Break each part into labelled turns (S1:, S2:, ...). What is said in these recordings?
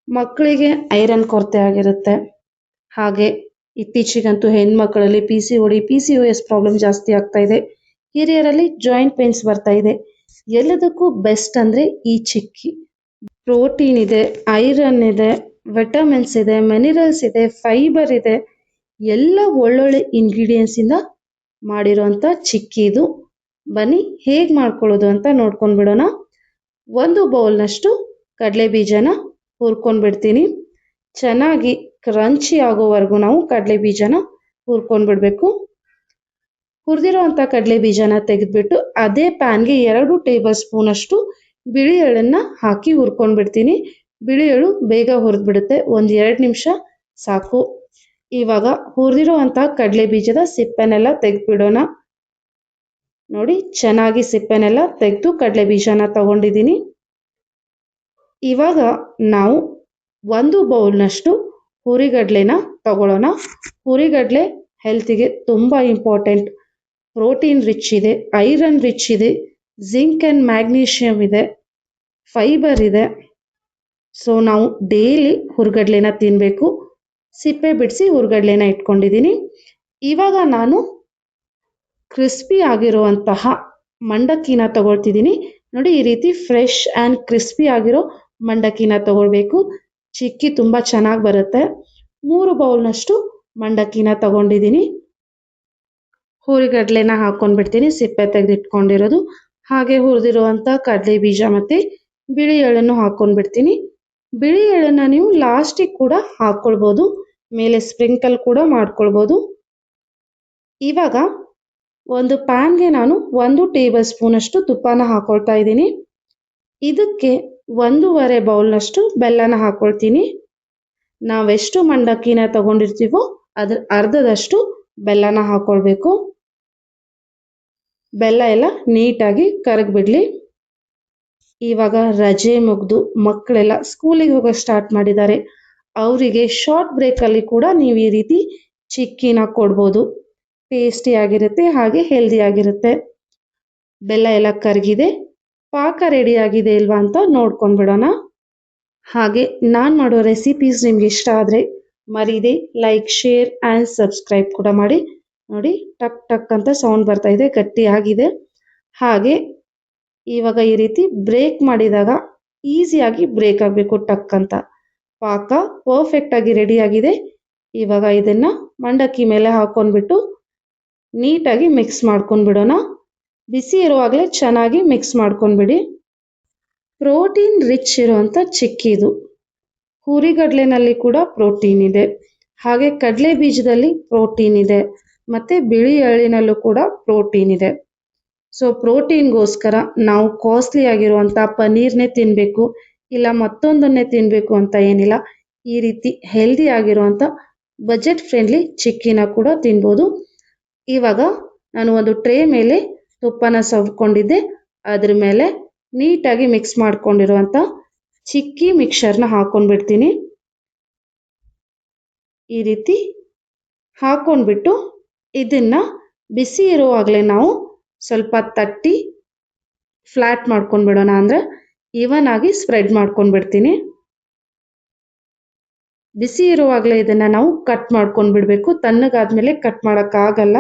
S1: ಮಕ್ಕಳಿಗೆ ಐರನ್ ಕೊರತೆ ಆಗಿರುತ್ತೆ. ಹಾಗೆ ಇತ್ತೀಚೆಗಂತೂ ಹೆಣ್ಮಕ್ಕಳಲ್ಲಿ PCOS ಪ್ರಾಬ್ಲಮ್ ಜಾಸ್ತಿ ಆಗ್ತಾ ಇದೆ. ಹಿರಿಯರಲ್ಲಿ ಜಾಯಿಂಟ್ ಪೇನ್ಸ್ ಬರ್ತಾ ಇದೆ. ಎಲ್ಲದಕ್ಕೂ ಬೆಸ್ಟ್ ಅಂದರೆ ಈ ಚಿಕ್ಕಿ. ಪ್ರೋಟೀನ್ ಇದೆ, ಐರನ್ ಇದೆ, ವಿಟಮಿನ್ಸ್ ಇದೆ, ಮಿನರಲ್ಸ್ ಇದೆ, ಫೈಬರ್ ಇದೆ. ಎಲ್ಲ ಒಳ್ಳೊಳ್ಳೆ ಇಂಗ್ರೀಡಿಯೆಂಟ್ಸಿಂದ ಮಾಡಿರೋಂಥ ಚಿಕ್ಕಿ ಇದು. ಬನ್ನಿ ಹೇಗೆ ಮಾಡ್ಕೊಳ್ಳೋದು ಅಂತ ನೋಡ್ಕೊಂಡು ಬಿಡೋಣ. ಒಂದು ಬೌಲ್ನಷ್ಟು ಕಡಲೆ ಬೀಜನ ಹುರ್ಕೊಂಡ್ಬಿಡ್ತೀನಿ. ಚೆನ್ನಾಗಿ ಕ್ರಂಚಿ ಆಗೋವರೆಗೂ ನಾವು ಕಡಲೆ ಬೀಜನ ಹುರ್ಕೊಂಡ್ಬಿಡ್ಬೇಕು. ಹುರಿದಿರೋವಂಥ ಕಡಲೆ ಬೀಜನ ತೆಗೆದುಬಿಟ್ಟು ಅದೇ ಪ್ಯಾನ್ಗೆ 2 ಟೇಬಲ್ ಸ್ಪೂನಷ್ಟು ಬಿಳಿ ಎಳ್ಳನ್ನು ಹಾಕಿ ಹುರ್ಕೊಂಡ್ಬಿಡ್ತೀನಿ. ಬಿಳಿ ಎಳ್ಳು ಬೇಗ ಹುರಿದ್ಬಿಡುತ್ತೆ, 1-2 ನಿಮಿಷ ಸಾಕು. ಇವಾಗ ಹುರಿದಿರೋವಂಥ ಕಡಲೆ ಬೀಜದ ಸಿಪ್ಪೆನೆಲ್ಲ ತೆಗೆದುಬಿಡೋಣ. ನೋಡಿ, ಚೆನ್ನಾಗಿ ಸಿಪ್ಪೆನೆಲ್ಲ ತೆಗೆದು ಕಡಲೆ ಬೀಜನ ತಗೊಂಡಿದ್ದೀನಿ. ಇವಾಗ ನಾವು 1 ಬೌಲ್ನಷ್ಟು ಹುರಿಗಡಲೆನ ತಗೊಳ್ಳೋಣ. ಹುರಿಗಡಲೆ ಹೆಲ್ತಿಗೆ ತುಂಬ ಇಂಪಾರ್ಟೆಂಟ್. ಪ್ರೋಟೀನ್ ರಿಚ್ ಇದೆ, ಐರನ್ ರಿಚ್ ಇದೆ, ಜಿಂಕ್ ಆ್ಯಂಡ್ ಮ್ಯಾಗ್ನೀಷಿಯಮ್ ಇದೆ, ಫೈಬರ್ ಇದೆ. ಸೊ ನಾವು ಡೈಲಿ ಹುರಿಗಡಲೆನ ತಿನ್ನಬೇಕು. ಸಿಪ್ಪೆ ಬಿಡಿಸಿ ಹುರಿಗಡಲೆನ ಇಟ್ಕೊಂಡಿದ್ದೀನಿ. ಇವಾಗ ನಾನು ಕ್ರಿಸ್ಪಿ ಆಗಿರುವಂತಹ ಮಂಡಕ್ಕಿನ ತಗೊಳ್ತಿದ್ದೀನಿ. ನೋಡಿ, ಈ ರೀತಿ ಫ್ರೆಶ್ ಆ್ಯಂಡ್ ಕ್ರಿಸ್ಪಿ ಆಗಿರೋ ಮಂಡಕ್ಕಿನ ತಗೊಳ್ಬೇಕು. ಚಿಕ್ಕಿ ತುಂಬ ಚೆನ್ನಾಗಿ ಬರುತ್ತೆ. 3 ಬೌಲ್ನಷ್ಟು ಮಂಡಕ್ಕಿನ ತಗೊಂಡಿದ್ದೀನಿ. ಹುರಿಗಡಲೆನ ಹಾಕ್ಕೊಂಡ್ಬಿಡ್ತೀನಿ, ಸಿಪ್ಪೆ ತೆಗೆದಿಟ್ಕೊಂಡಿರೋದು. ಹಾಗೆ ಹುರಿದಿರುವಂಥ ಕಡಲೆ ಬೀಜ ಮತ್ತು ಬಿಳಿ ಎಳ್ಳನ್ನು ಹಾಕ್ಕೊಂಡ್ಬಿಡ್ತೀನಿ. ಬಿಳಿ ಎಳ್ಳನ್ನು ನೀವು ಲಾಸ್ಟಿಗೆ ಕೂಡ ಹಾಕ್ಕೊಳ್ಬೋದು, ಮೇಲೆ ಸ್ಪ್ರಿಂಕಲ್ ಕೂಡ ಮಾಡ್ಕೊಳ್ಬೋದು. ಇವಾಗ ಒಂದು ಪ್ಯಾನ್ಗೆ ನಾನು 1 ಟೇಬಲ್ ಸ್ಪೂನಷ್ಟು ತುಪ್ಪನ ಹಾಕ್ಕೊಳ್ತಾ ಇದ್ದೀನಿ. ಇದಕ್ಕೆ 1.5 ಬೌಲ್ನಷ್ಟು ಬೆಲ್ಲನ ಹಾಕ್ಕೊಳ್ತೀನಿ. ನಾವೆಷ್ಟು ಮಂಡಕ್ಕಿನ ತಗೊಂಡಿರ್ತೀವೋ ಅದ್ರ ಅರ್ಧದಷ್ಟು ಬೆಲ್ಲನ ಹಾಕ್ಕೊಳ್ಬೇಕು. ಬೆಲ್ಲ ಎಲ್ಲ ನೀಟಾಗಿ ಕರಗಿಬಿಡಲಿ. ಇವಾಗ ರಜೆ ಮುಗಿದು ಮಕ್ಕಳೆಲ್ಲ ಸ್ಕೂಲಿಗೆ ಹೋಗೋ ಸ್ಟಾರ್ಟ್ ಮಾಡಿದ್ದಾರೆ. ಅವರಿಗೆ ಶಾರ್ಟ್ ಬ್ರೇಕಲ್ಲಿ ಕೂಡ ನೀವು ಈ ರೀತಿ ಚಿಕ್ಕಿನ ಕೊಡ್ಬೋದು. ಟೇಸ್ಟಿ ಆಗಿರುತ್ತೆ, ಹಾಗೆ ಹೆಲ್ದಿ ಆಗಿರುತ್ತೆ. ಬೆಲ್ಲ ಎಲ್ಲ ಕರಗಿದೆ, ಪಾಕ ರೆಡಿ ಆಗಿದೆ ಇಲ್ವಾ ಅಂತ ನೋಡ್ಕೊಂಡ್ಬಿಡೋಣ. ಹಾಗೆ ನಾನು ಮಾಡೋ ರೆಸಿಪೀಸ್ ನಿಮ್ಗೆ ಇಷ್ಟ ಆದರೆ ಮರೀದೆ ಲೈಕ್, ಶೇರ್ ಆ್ಯಂಡ್ ಸಬ್ಸ್ಕ್ರೈಬ್ ಕೂಡ ಮಾಡಿ. ನೋಡಿ, ಟಕ್ ಟಕ್ ಅಂತ ಸೌಂಡ್ ಬರ್ತಾ ಇದೆ, ಗಟ್ಟಿಯಾಗಿದೆ. ಹಾಗೆ ಇವಾಗ ಈ ರೀತಿ ಬ್ರೇಕ್ ಮಾಡಿದಾಗ ಈಸಿಯಾಗಿ ಬ್ರೇಕ್ ಆಗಬೇಕು, ಟಕ್ ಅಂತ. ಪಾಕ ಪರ್ಫೆಕ್ಟಾಗಿ ರೆಡಿಯಾಗಿದೆ. ಇವಾಗ ಇದನ್ನು ಮಂಡಕ್ಕಿ ಮೇಲೆ ಹಾಕ್ಕೊಂಡ್ಬಿಟ್ಟು ನೀಟಾಗಿ ಮಿಕ್ಸ್ ಮಾಡ್ಕೊಂಡ್ಬಿಡೋಣ. ಬಿಸಿ ಇರುವಾಗಲೇ ಚೆನ್ನಾಗಿ ಮಿಕ್ಸ್ ಮಾಡ್ಕೊಂಡ್ಬಿಡಿ. ಪ್ರೋಟೀನ್ ರಿಚ್ ಇರುವಂಥ ಚಿಕ್ಕಿ ಇದು. ಹುರಿಗಡಲೆನಲ್ಲಿ ಕೂಡ ಪ್ರೋಟೀನ್ ಇದೆ, ಹಾಗೆ ಕಡಲೆ ಬೀಜದಲ್ಲಿ ಪ್ರೋಟೀನ್ ಇದೆ, ಮತ್ತು ಬಿಳಿ ಎಳ್ಳಿನಲ್ಲೂ ಕೂಡ ಪ್ರೋಟೀನ್ ಇದೆ. ಸೊ ಪ್ರೋಟೀನ್ಗೋಸ್ಕರ ನಾವು ಕಾಸ್ಟ್ಲಿ ಆಗಿರುವಂಥ ಪನ್ನೀರ್ನೇ ತಿನ್ನಬೇಕು, ಇಲ್ಲ ಮತ್ತೊಂದನ್ನೇ ತಿನ್ನಬೇಕು ಅಂತ ಏನಿಲ್ಲ. ಈ ರೀತಿ ಹೆಲ್ದಿ ಆಗಿರುವಂಥ ಬಜೆಟ್ ಫ್ರೆಂಡ್ಲಿ ಚಿಕ್ಕಿನ ಕೂಡ ತಿನ್ಬೋದು. ಇವಾಗ ನಾನು ಒಂದು ಟ್ರೇ ಮೇಲೆ ತುಪ್ಪನ ಸವರ್ಕೊಂಡಿದ್ದೆ, ಅದ್ರ ಮೇಲೆ ನೀಟಾಗಿ ಮಿಕ್ಸ್ ಮಾಡ್ಕೊಂಡಿರುವಂಥ ಚಿಕ್ಕಿ ಮಿಕ್ಸರ್ನ ಹಾಕ್ಕೊಂಡ್ಬಿಡ್ತೀನಿ. ಈ ರೀತಿ ಹಾಕ್ಕೊಂಡ್ಬಿಟ್ಟು ಇದನ್ನು ಬಿಸಿ ಇರುವಾಗಲೇ ನಾವು ಸ್ವಲ್ಪ ತಟ್ಟಿ ಫ್ಲ್ಯಾಟ್ ಮಾಡ್ಕೊಂಡ್ಬಿಡೋಣ, ಅಂದರೆ ಈವನ್ ಆಗಿ ಸ್ಪ್ರೆಡ್ ಮಾಡ್ಕೊಂಡ್ಬಿಡ್ತೀನಿ. ಬಿಸಿ ಇರುವಾಗಲೇ ಇದನ್ನು ನಾವು ಕಟ್ ಮಾಡ್ಕೊಂಡ್ಬಿಡ್ಬೇಕು. ತಣ್ಣಗಾದ್ಮೇಲೆ ಕಟ್ ಮಾಡೋಕ್ಕಾಗಲ್ಲ.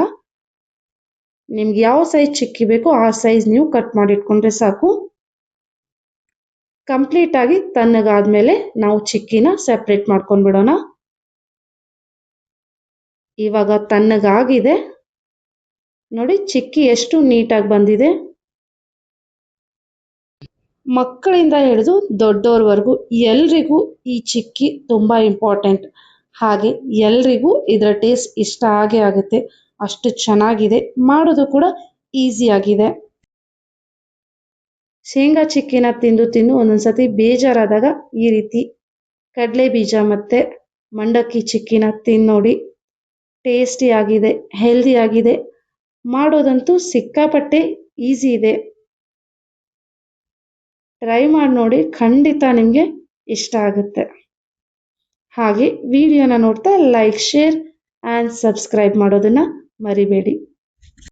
S1: ನಿಮ್ಗೆ ಯಾವ ಸೈಜ್ ಚಿಕ್ಕಿ ಬೇಕೋ ಆ ಸೈಜ್ ನೀವು ಕಟ್ ಮಾಡಿಟ್ಕೊಂಡ್ರೆ ಸಾಕು. ಕಂಪ್ಲೀಟಾಗಿ ತಣ್ಣಗಾದ್ಮೇಲೆ ನಾವು ಚಿಕ್ಕಿನ ಸೆಪ್ರೇಟ್ ಮಾಡ್ಕೊಂಡ್ಬಿಡೋಣ. ಇವಾಗ ತಣ್ಣಗಾಗಿದೆ. ನೋಡಿ, ಚಿಕ್ಕಿ ಎಷ್ಟು ನೀಟಾಗಿ ಬಂದಿದೆ. ಮಕ್ಕಳಿಂದ ಹಿಡಿದು ದೊಡ್ಡವ್ರವರೆಗೂ ಎಲ್ರಿಗೂ ಈ ಚಿಕ್ಕಿ ತುಂಬ ಇಂಪಾರ್ಟೆಂಟ್. ಹಾಗೆ ಎಲ್ರಿಗೂ ಇದರ ಟೇಸ್ಟ್ ಇಷ್ಟ ಆಗೇ ಆಗುತ್ತೆ, ಅಷ್ಟು ಚೆನ್ನಾಗಿದೆ. ಮಾಡೋದು ಕೂಡ ಈಸಿಯಾಗಿದೆ. ಶೇಂಗಾ ಚಿಕ್ಕಿನ ತಿಂದು ಒಂದೊಂದ್ಸತಿ ಬೇಜಾರಾದಾಗ ಈ ರೀತಿ ಕಡಲೆ ಬೀಜ ಮತ್ತು ಮಂಡಕ್ಕಿ ಚಿಕ್ಕಿನ ತಿಂದು ನೋಡಿ. ಟೇಸ್ಟಿ ಆಗಿದೆ, ಹೆಲ್ದಿ ಆಗಿದೆ. ಮಾಡೋದಂತೂ ಸಿಕ್ಕಾಪಟ್ಟೆ ಈಸಿ ಇದೆ. ಟ್ರೈ ಮಾಡಿ ನೋಡಿ, ಖಂಡಿತ ನಿಮಗೆ ಇಷ್ಟ ಆಗುತ್ತೆ. ಹಾಗೆ ವಿಡಿಯೋನ ನೋಡ್ತಾ ಲೈಕ್, ಶೇರ್ ಆ್ಯಂಡ್ ಸಬ್ಸ್ಕ್ರೈಬ್ ಮಾಡೋದನ್ನು ಮರಿಬೇಡಿ.